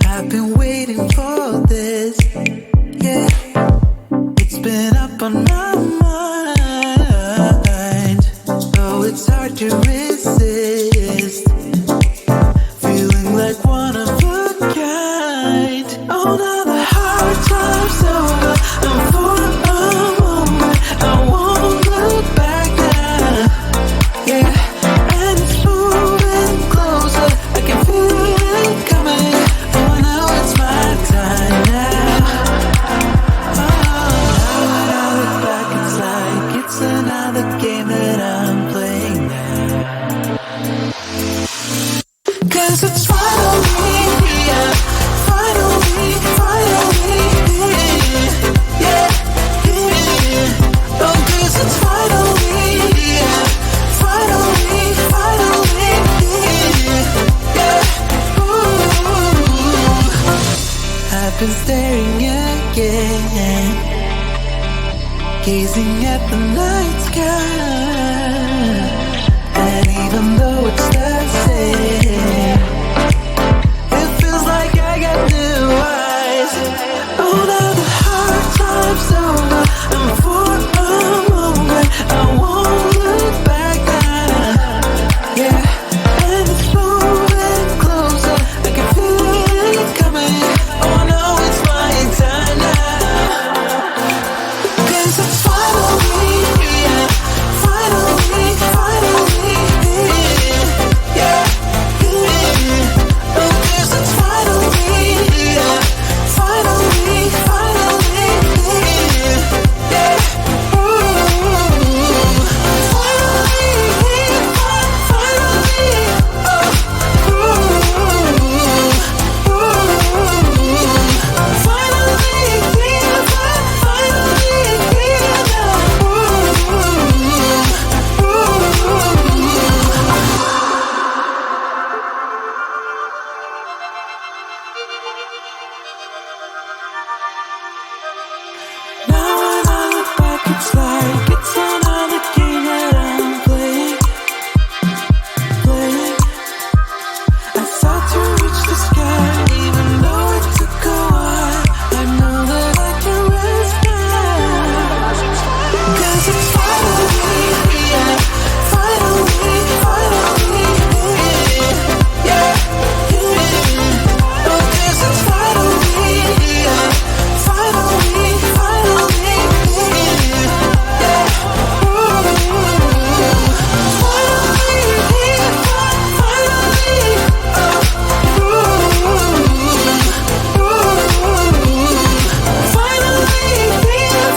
I've been waiting for this. Yeah, it's been up on my mind. Though it's hard to resist. Feeling like one of a kind. Oh, now the hard time's over. I'm for a moment. I won't look back now. Yeah, and it's moving closer. I can feel it coming. Oh, now it's my time now. Oh, when I look back, it's like it's another game that I'm playing now. 'Cause it's finally here, finally, yeah, yeah. Oh, 'cause it's finally here, finally, yeah. Ooh, I've been staring again, gazing at the night sky, and even though it's the same, it feels like I got new eyes. Oh, now the hard time's over. I'm for a moment. I won't look back now. Yeah, and it's moving closer. I can feel it coming. Oh, I know it's my time now. 'Cause it's finally here, finally, yeah, yeah. Oh, 'cause it's finally here, finally, yeah. Ooh, finally here, finally, oh, ooh, finally here, finally here now. Now when I look back, it's like it's another game that I'm playing. I sought to reach the sky, even though it took a while. I know that I can rest now. 'Cause it's finally here, finally, yeah, yeah. Oh, 'cause it's finally here, finally, yeah. Ooh, finally here, finally, oh, finally here,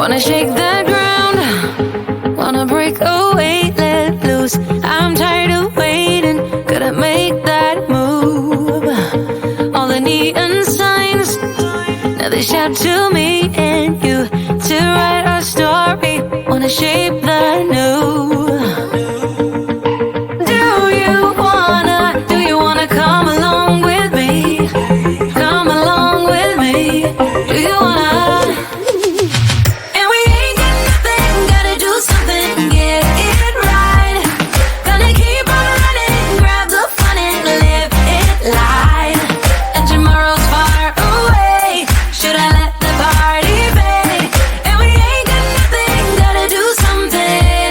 Wanna shake the ground, wanna break away, let loose. I'm tired of waiting, gotta make that move. All the neon signs, now they shout to me and you to write our story. Wanna shape the new. Do you wanna come along with me? Come along with me. Do you wanna? And we ain't got nothing, gotta do something, get it right. Gonna keep on running, grab the fun and live it light. And tomorrow's far away, should I let the party fade? And we ain't got nothing, gotta do something,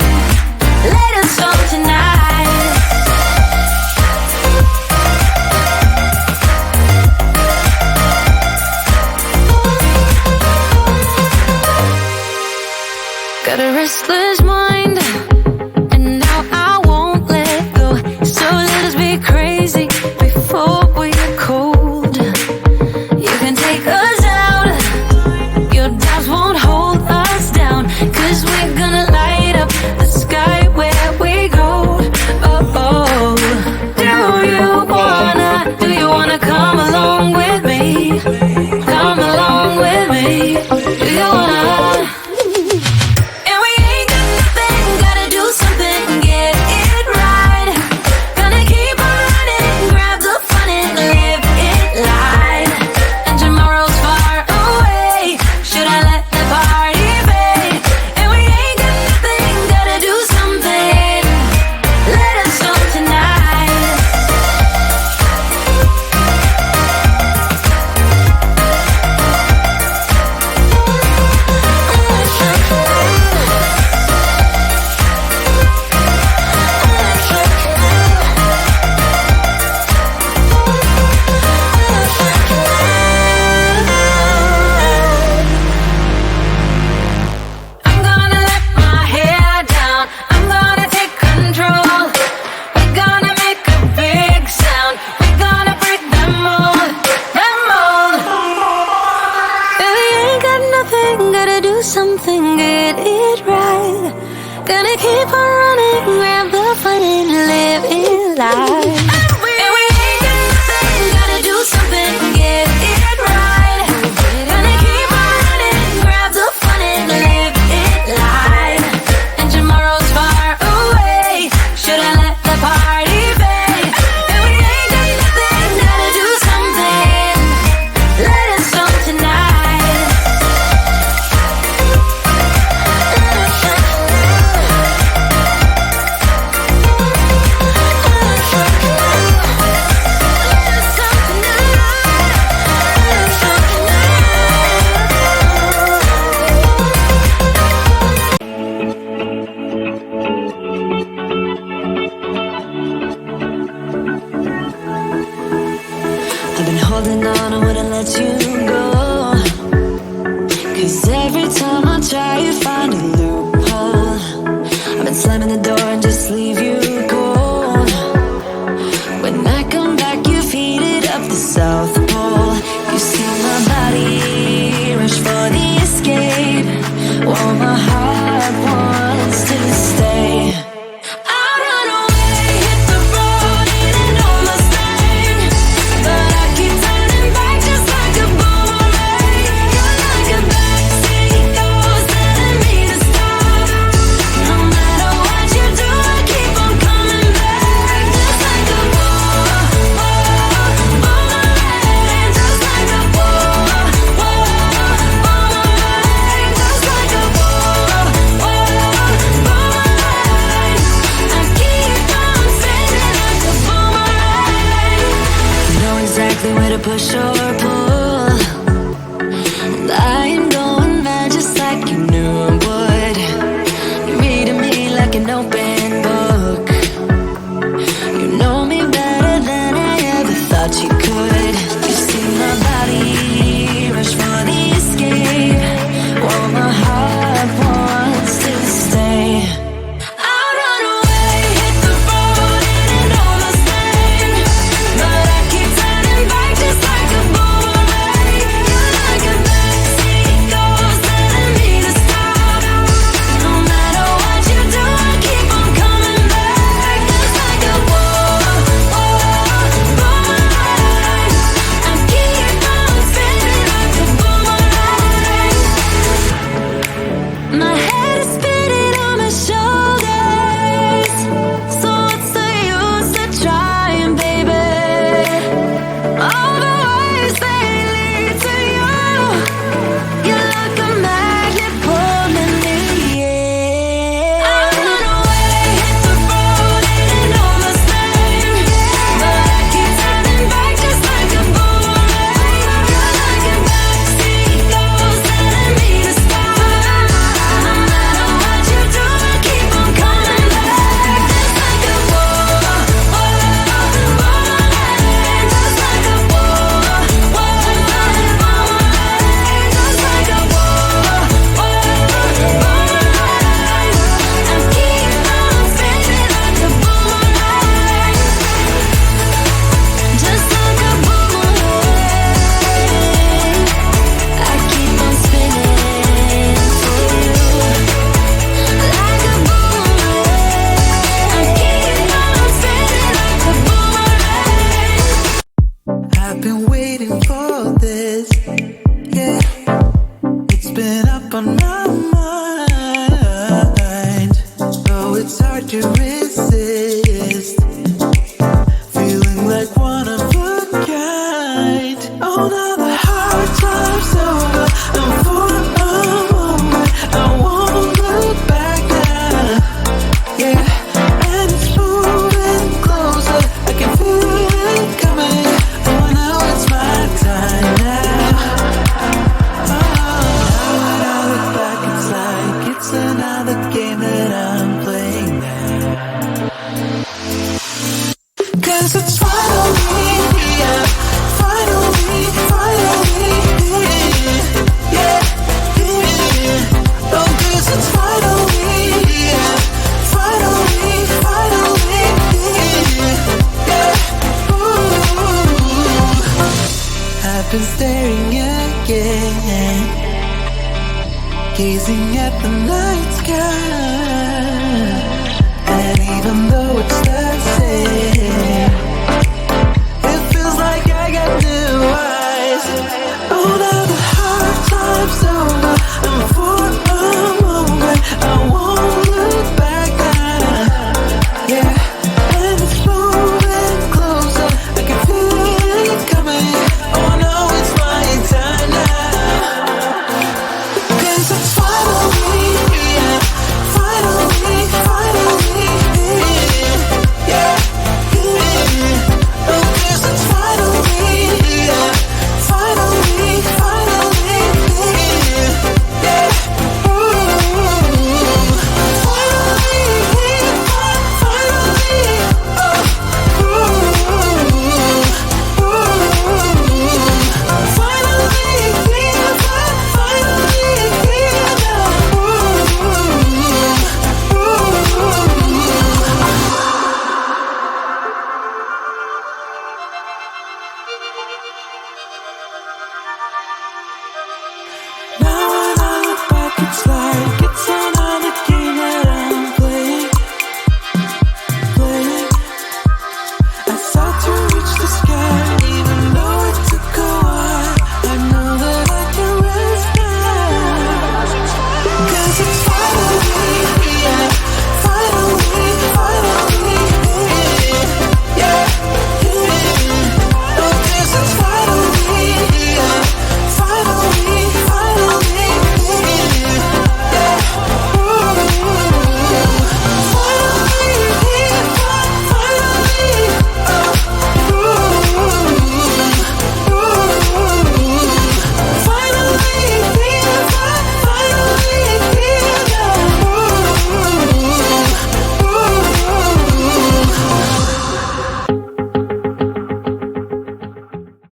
holding on, I wouldn't let you go. 'Cause every time I try, you find a loophole. I've been slamming the door and just leave you cold. When I come back, you've heated up the South Pole. You see my body rush for the escape, while my heart wants to stay. I run away, hit the road, in an almost pain, but I keep turning back just like a boomerang. You're like a backseat ghost telling me to stop. No matter what you do, I keep on coming back, just like a boomerang, just like a boomerang, just like a boomerang. I keep on spinning like a boomerang. You know exactly where to push or pull, and I am going mad just like you knew I would. You're reading me like an open book. You know me better than I ever thought you could. You see my body rush for the escape, while my heart wants to stay. I run away, hit the road, in an almost pain, but I keep turning back just like a boomerang. You're like a backseat ghost telling me to stop. No matter what you do, I keep on coming back, just like a boomerang. I keep on spinning like a boomerang. My head is spinning on my shoulders, so what's the use of trying, baby? All the ways they lead to you, you're like a magnet pulling me in. I run away, hit the road, in an almost pain, but I keep turning back just like a boomerang. You're like a backseat ghost telling me to stop. No matter what you do, I keep on coming back, just like a boomerang, just like a boomerang, just like a boomerang. I keep on spinning like a boomerang, just like a boomerang. I keep on spinning for you, like a boomerang. I keep on spinning like a boomerang. I've been waiting for this, yeah. It's been up on my mind, though it's hard to resist. Feeling like one of a kind. Oh, now the hard time's over. I'm for a moment. I won't look back now, yeah. And it's moving closer. I can feel it coming. Oh, now it's my time now. Now when I look back, it's like it's another game that I'm playing now. 'Cause it's finally here, finally, yeah, yeah. Oh, 'cause it's finally here, finally, yeah. Ooh. I've been staring again, gazing at the night sky, and even though it's the same,